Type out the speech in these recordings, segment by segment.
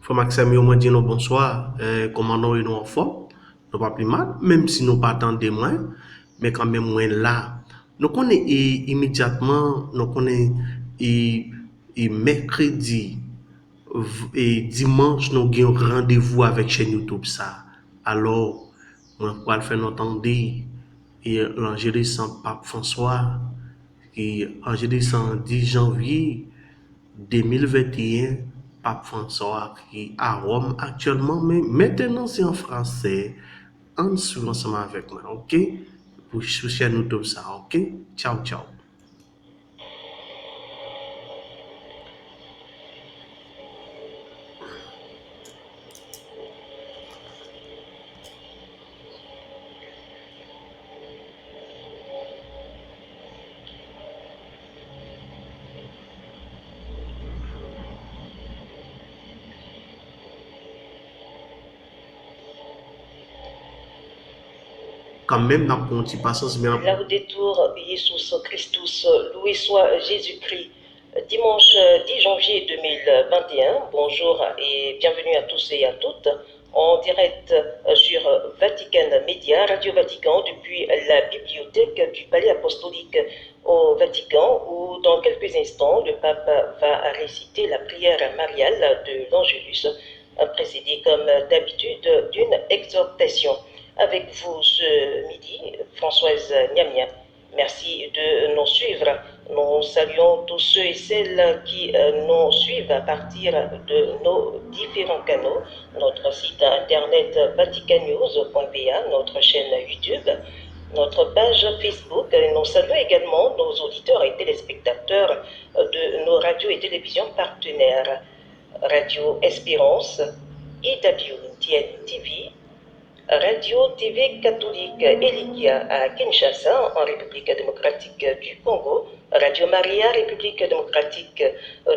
Faut Maxime, au moins dire nous bonsoir. Comment nous en forme? Nous pas plus mal, même si nous pas tant de moins, mais quand même moins là. Nous connaissons immédiatement, nous connaissons et mercredi et dimanche, nous avons rendez-vous avec chaîne YouTube ça. Alors, on va faire notre entendre et l'enregistrement Pape François et enregistrement 10 janvier 2021, Pape François qui est à Rome actuellement, mais maintenant c'est en français. On suit ensemble avec moi, ok? Pour soucier nous tout ça, ok? Ciao, ciao. Quand même, dans le petit passage, mais Laudetur Jesus Christus, loué soit Jésus-Christ. Dimanche 10 janvier 2021, bonjour et bienvenue à tous et à toutes en direct sur Vatican Média, Radio Vatican, depuis la bibliothèque du Palais Apostolique au Vatican, où dans quelques instants, le pape va réciter la prière mariale de l'Angélus, précédée comme d'habitude d'une exhortation. Avec vous ce midi, Françoise Niamia. Merci de nous suivre. Nous saluons tous ceux et celles qui nous suivent à partir de nos différents canaux, notre site internet vaticannews.va, notre chaîne YouTube, notre page Facebook. Nous saluons également nos auditeurs et téléspectateurs de nos radios et télévisions partenaires. Radio Espérance, EWTN TV, Radio TV catholique Elikia à Kinshasa, en République démocratique du Congo, Radio Maria, République démocratique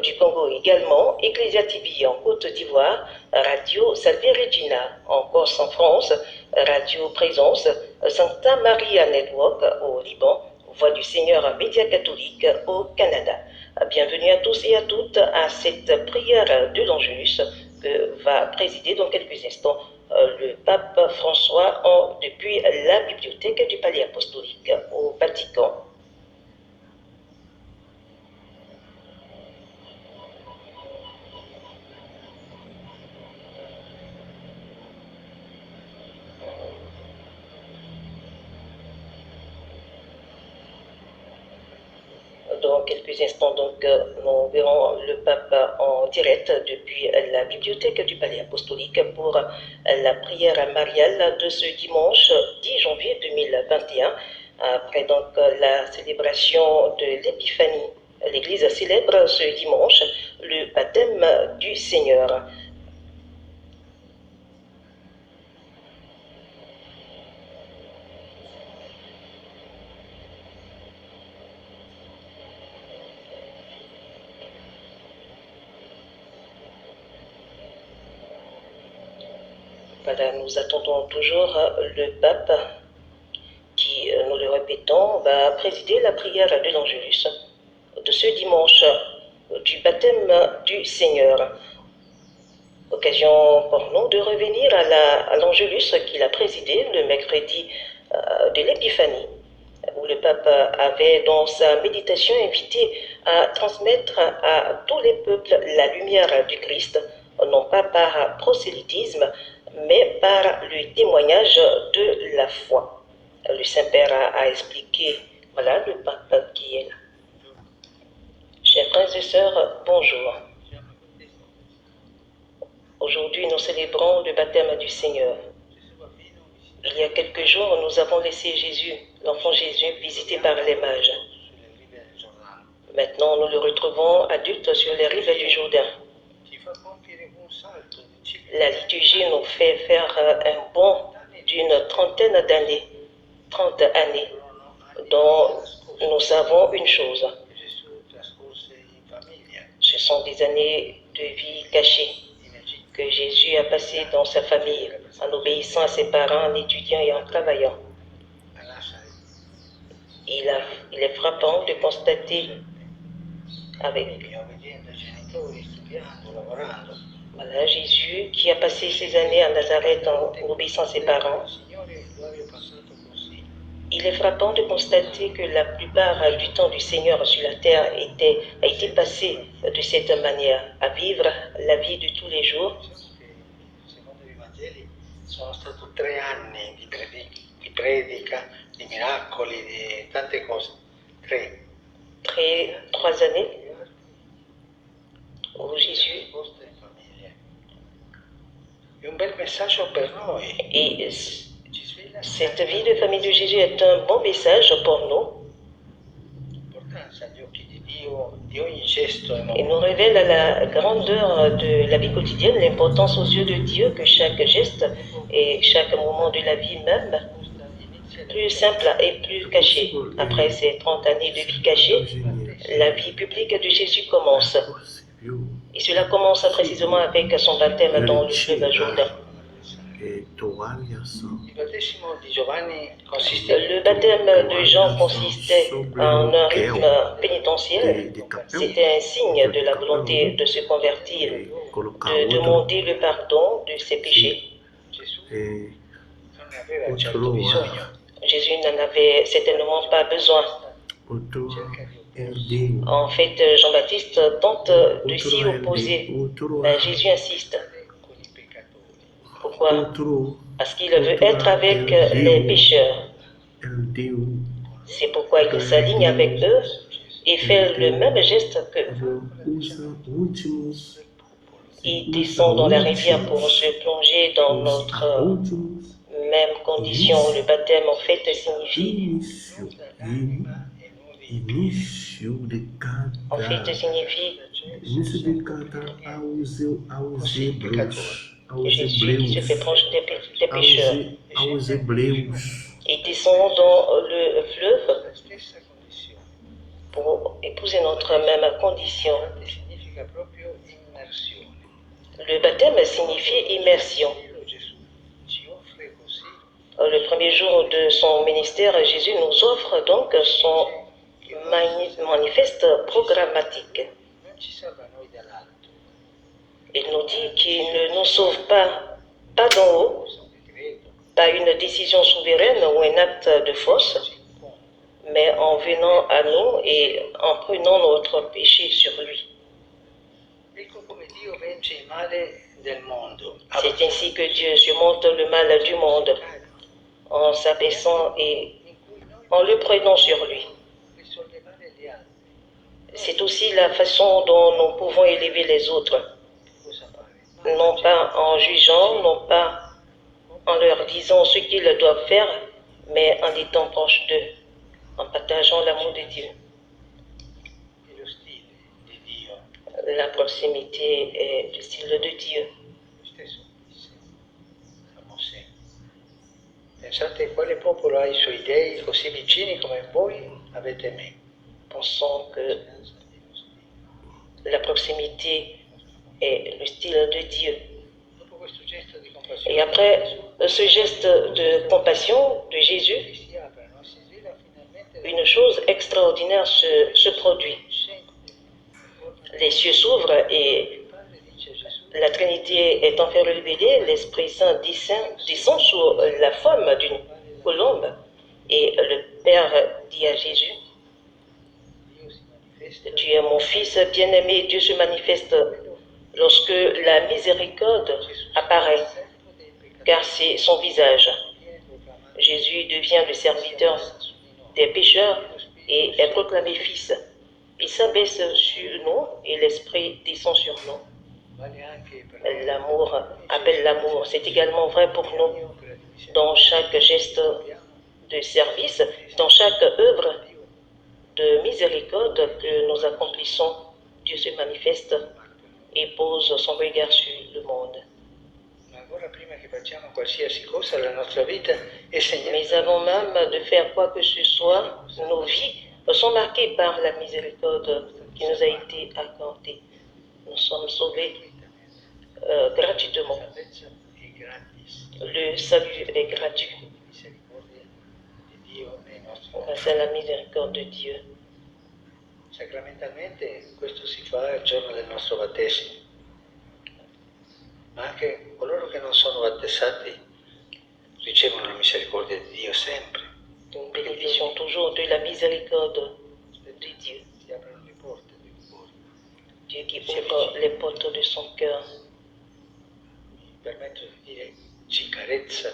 du Congo également, Ecclesia TV en Côte d'Ivoire, Radio Salve Regina en Corse en France, Radio Présence, Santa Maria Network au Liban, Voix du Seigneur Média catholique au Canada. Bienvenue à tous et à toutes à cette prière de l'Angélus que va présider dans quelques instants le pape François depuis la bibliothèque du Palais Apostolique au Vatican. Dans quelques instants, donc, nous verrons le pape en direct depuis la bibliothèque du Palais Apostolique pour la prière mariale de ce dimanche 10 janvier 2021. Après donc la célébration de l'Épiphanie, l'Église célèbre ce dimanche le baptême du Seigneur. Voilà, nous attendons toujours le pape qui, nous le répétons, va présider la prière de l'Angélus de ce dimanche du baptême du Seigneur. Occasion pour nous de revenir à l'Angélus qu'il a présidé le mercredi de l'Épiphanie, où le pape avait dans sa méditation invité à transmettre à tous les peuples la lumière du Christ, non pas par prosélytisme, mais par le témoignage de la foi. Le Saint-Père a expliqué, voilà le pape qui est là. Chers frères et sœurs, bonjour. Aujourd'hui, nous célébrons le baptême du Seigneur. Il y a quelques jours, nous avons laissé Jésus, l'enfant Jésus, visité par les mages. Maintenant, nous le retrouvons adulte sur les rives du Jourdain. La liturgie nous fait faire un bond d'une trentaine d'années, 30 années, dont nous savons une chose. Ce sont des années de vie cachée que Jésus a passées dans sa famille, en obéissant à ses parents, en étudiant et en travaillant. Il est frappant de constater avec Voilà, Jésus qui a passé ses années à Nazareth en obéissant à ses parents. Il est frappant de constater que la plupart du temps du Seigneur sur la terre a été passé de cette manière, à vivre la vie de tous les jours. Secondo i Vangeli sono stati 3 anni di predica, di miracoli, di tante cose. 3 années où Jésus. È un bel messaggio per noi. Et cette vie de famille de Jésus est un bon message pour nous. L'importanza agli occhi di Dio di ogni gesto e Il momento. nous révèle la grandeur de la vie quotidienne, l'importance aux yeux de Dieu que chaque geste et chaque moment de la vie même, plus simple et plus caché. Après ces 30 années de vie cachée, la vie publique de Jésus commence. Et cela commence précisément avec son baptême dans le fleuve Jourdain. Il battesimo di Giovanni consiste Le baptême de Jean consistait en un rythme pénitentiel. C'était un signe de la volonté de se convertir, de demander le pardon de ses péchés. non ne aveva certo bisogno. Jésus n'en avait certainement pas besoin. En fait, Jean-Baptiste tente de s'y opposer, mais Jésus insiste. Con i peccatori. Pourquoi? Parce qu'il veut être avec les pécheurs. C'est pourquoi il s'aligne avec eux et fait le même geste qu'eux. Il descend dans la rivière pour se plonger dans notre même condition. Le baptême, en fait, signifie Jésus qui se fait proche des pécheurs. Il descend dans le fleuve La stessa condizione. pour épouser notre même condition. Significa proprio immersione. Le baptême signifie immersion. Gesù ci offre così Le premier jour de son ministère, Jésus nous offre donc son manifeste programmatique. non ci salva noi dall'alto. Il nous dit qu'il ne nous sauve pas d'en haut, Questo decreto pas une décision souveraine ou un acte de force, ci impone. mais en venant à nous et en prenant notre péché sur lui. Ecco come Dio vence il male del mondo. C'est ainsi que Dieu surmonte le mal du monde en s'abaissant et in cui noi en le prenant sur lui. per sollevare gli altri. C'est aussi la façon dont nous pouvons élever les autres, Cosa fare? non pas en jugeant, non pas en leur disant ce qu'ils doivent faire, mais en étant proche d'eux, en partageant l'amour de Dieu. È lo stile di Dio. La proximité est le style de Dieu. Lui stesso disse a Mosè. Pensate quale popolo ha i suoi dei così vicini come voi avete me. Pensons que la proximité est le style de Dieu. Dopo questo gesto di Et compassione, après ce geste de compassion de Jésus, si aprono, si svela finalmente une chose extraordinaire se produit. Les cieux s'ouvrent et il Padre dice a Gesù, la Trinité est enfin révélée, l'Esprit Saint descend sur la forme d'une colombe et le Père dit à Jésus, Dio si manifesta tu es mon Fils bien-aimé, Dieu se manifeste lorsque la miséricorde apparaît, car c'est son visage. Jésus devient le serviteur des pécheurs et est proclamé Fils. Il s'abaisse sur nous et l'Esprit descend sur nous. vale anche per L'amour appelle l'amour. C'est également vrai pour nous. Dans chaque geste de service, dans chaque œuvre de miséricorde que nous accomplissons, Dieu se manifeste et pose son regard sur le monde. Ma ancora prima che facciamo qualsiasi cosa, la nostra vita è segnata. Mais avant même de faire quoi que ce soit, nos vies sont marquées par la miséricorde qui nous a été accordée. Nous sommes sauvés gratuitement. Salvezza è gratis. Le salut est gratuit Misericordia di Dio nei nostri grâce à la miséricorde de Dieu. Sacramentalmente questo si fa il giorno del nostro battesimo, ma anche coloro che non sono battezzati ricevono la misericordia di Dio sempre. Nous bénéficions toujours de la miséricorde de Dieu. Ti aprono le porte del cuore, Dieu qui ouvre les portes de son cœur. mi permetto di dire, ci carezza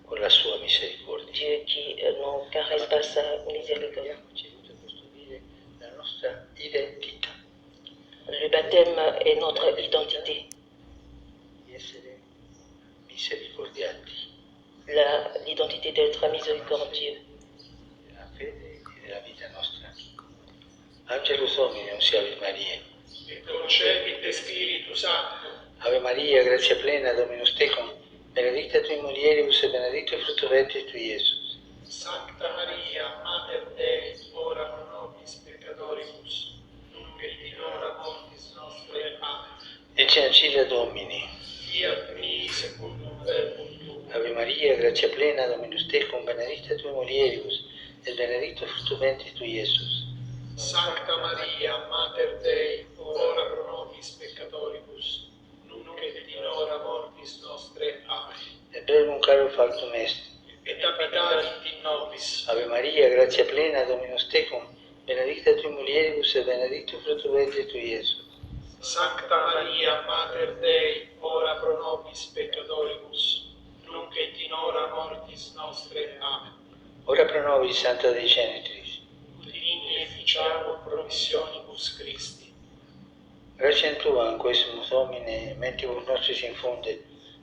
con la sua misericordia. Dieu qui nous caresse par sa miséricorde. Abbiamo ceduto questo dire la nostra identità, Le baptême est notre identité. di essere misericordiati, L'identité d'être miséricordieux. della fede e della vita nostra. Angelus Domini, Ave Maria. Et concepit Spiritus Sancto, Ave Maria, grazia plena, Dominus tecum, benedicta tui mulieribus e benedictus fructus ventris tui, Iesus. Sancta Maria, Mater Dei, ora pro nobis peccatoribus, nunc et in hora mortis nostre. Amen. Ecce ancilla Domini. Fiat mi secundum verbum tuum. Ave Maria, grazia plena, Dominus tecum, benedicta tui mulieribus et benedictus fructus ventris tui, Iesus. Sancta Maria, Mater Dei, ora pro nobis peccatoribus, nunc et in hora mortis nostre. Amen. Et verbum caro factum est. Et abitavit in nobis. Ave Maria, grazia plena, Dominus tecum, benedicta tui mulieribus et benedictus fructus ventris tui, Iesus. Sancta Maria, Mater Dei, ora pro nobis peccatoribus, nunc et in hora mortis nostre. Amen. Ora pro nobis, Santa Dei Genitris. Ut digni efficiamur promissionibus Christi. Grazie tua, in questo Domine, mentibus nostris infunde,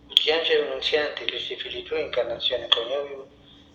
ut angelo nunziante, Christi Fili Tui, incarnazione coniovibus,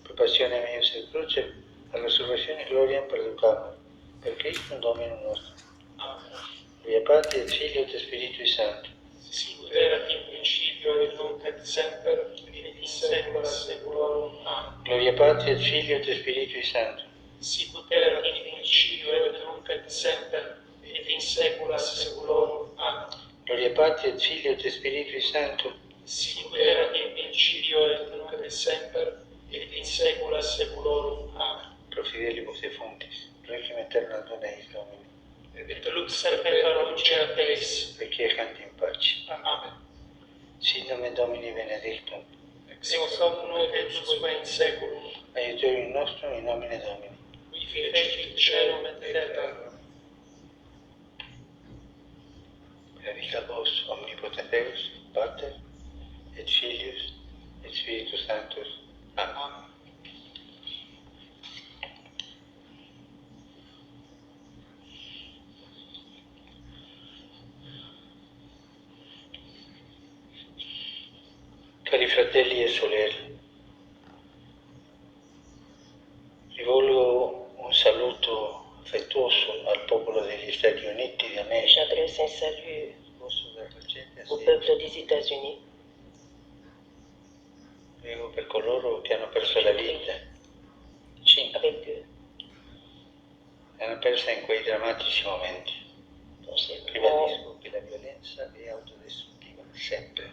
per passione meius et crucem, a resurrezione e gloria perducamur, per Christum Dominum nostrum. Amen. Gloria Patri et Filio et Spiritui Sancto. Sicut erat in principio et nunc et semper et in saecula saeculorum. Amen. Gloria Patri et Filio et Spiritui Sancto. Sicut erat in principio et nunc et semper et in saecula saeculorum. Amen. Gloria Patri et Filio et Spiritui Sancto. Sicut erat in principio et nunc et semper et in saecula saeculorum. Amen. Pro fidelibus defunctis, requiem aeternam dona eis Domini, Et lux perpetua lucea Teis. requiescant in pace. Amen. Sit nomen Domini benedictum, Ex hoc nunc et usque in saeculum. aiuterium nostrum in nomine Domini. Qui fecit caelum et terra. Benedicat vos, omnipotens Deus, Pater, et Filius, et Spiritus Sanctus. Amen. Amen. Cari fratelli e sorelle, rivolgo un saluto affettuoso al popolo degli Stati Uniti d'America, J'adresse un salut corso del recente au assedio. peuple des États-Unis. Prego per coloro che hanno perso la vita, 5, Avec eux, l'hanno persa in quei drammatici momenti. dans ces moments, Ribadisco che la violenza è autodistruttiva, sempre.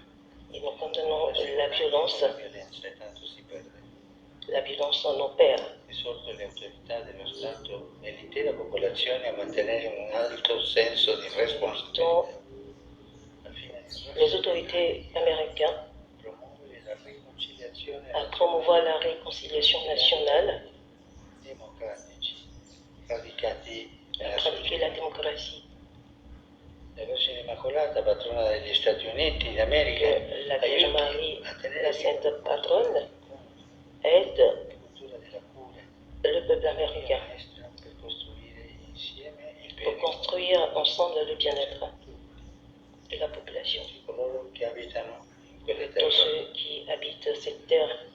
et nous condamnons la violence. La violenza e tanto si perde. La violence nous perd. Esorto le autorità dello Stato e l'intera popolazione a mantenere un alto senso di responsabilità al fine di Les autorités américaines promuovere la riconciliazione à promouvoir la réconciliation nationale, democratici radicati à nella pratiquer società. la démocratie. La Vergine Immacolata, patrona degli Stati Uniti d'America, La Vierge aiuti Marie, a tenere la viva Sainte Patronne, la aide cultura della cura le peuple e américain maestra per costruire insieme il pour bene construire ensemble le bien-être de la population, di coloro che abitano in quelle tous terre. ceux qui habitent cette terre.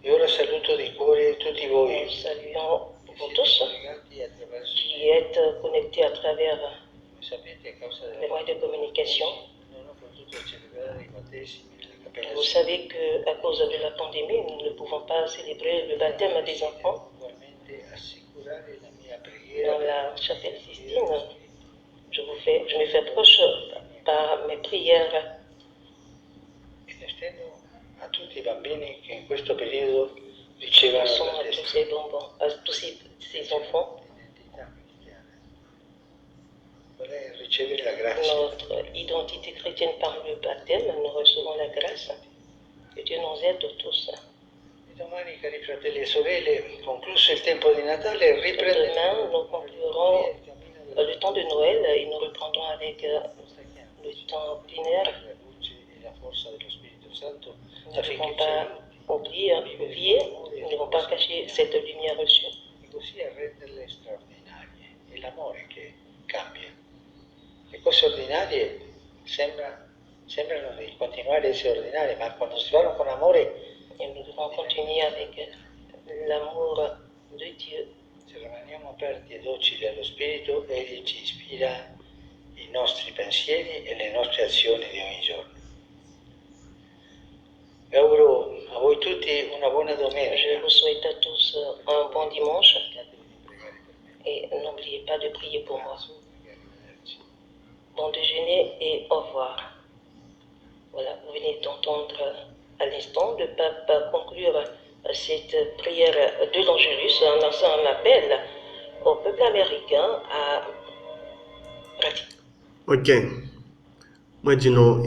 E ora saluto di cuore tutti voi Nous saluons che vous siete tous collegati attraverso, qui êtes connectés à travers come sapete, a causa les della moyens de communication. non ho potuto celebrare i battesimi nella cappella Vous savez qu'à cause de la pandémie, nous ne pouvons pas célébrer le baptême des enfants ugualmente assicurare la mia preghiera dans per la chapelle Sistine. Je me fais proche par mes prières ed estendo a tutti i bambini che in questo periodo ricevono il à tous battesimo ces bonbons, à tous ces enfants l'identità cristiana Vuole ricevere la grazia. Notre identité chrétienne par le baptême, nous recevons la grâce. Que Dieu nous aide tous. E domani, cari fratelli e sorelle, concluso il tempo di Natale, riprenderemo Demain, nous conclurons il cammino della le temps de Noël et nous reprendrons avec nostra chiama. le temps ordinaire. La luce e la forza dello Spirito Santo Nous ne affinché devons ci pas aiuti oublier, nous ne devons pas cacher cette lumière reçue. e così a renderle straordinarie. È l'amore che cambia. Le cose ordinarie sembrano di continuare a essere ordinarie, ma quando si fanno con amore, Et nous devons continuer avec l'amour de Dieu. se rimaniamo aperti e docili allo Spirito, Egli ci ispira i nostri pensieri e le nostre azioni di ogni giorno. E auguro a voi tutti una buona Je domenica. vous souhaite à tous un bon dimanche et n'oubliez pas de prier pour moi. Bon déjeuner et au revoir. Voilà, vous venez d'entendre à l'instant le pape conclure cette prière de l'Angélus en lançant un appel au peuple américain à pratiquer. Ok. Moi, dis nous,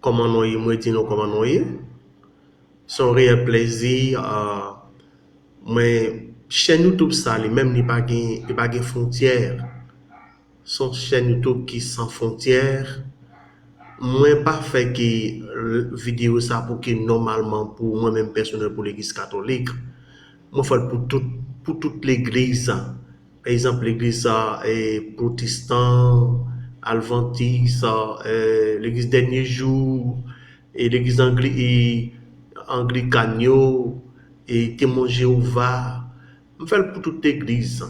comment nous, moi, dis nous, comment nous, c'est un réel plaisir. Moi, chaîne YouTube, ça, même, il n'y a pas de frontières. Son chaîne YouTube qui sans frontières. Moi, pas fait que vidéo ça pour que normalement, pour moi-même personnel, pour l'église catholique. Moi, fait pour toute l'église. Par exemple, l'église protestant, adventiste, l'église dernier jour, et l'église anglicane, et témoin Jéhovah. Je fais pour toute l'église.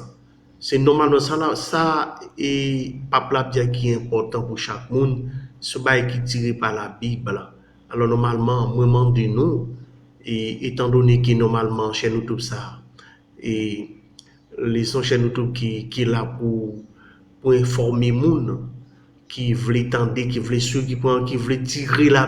C'est normalement ça et pas bien qui est important pour chaque monde, ce bail qui est tiré par la Bible. Alors normalement, moi demande nous, et étant donné que normalement chez nous tout ça, et les sont chez nous tout qui est là pour informer monde qui veulent tendre, qui veulent ceux qui veulent tirer la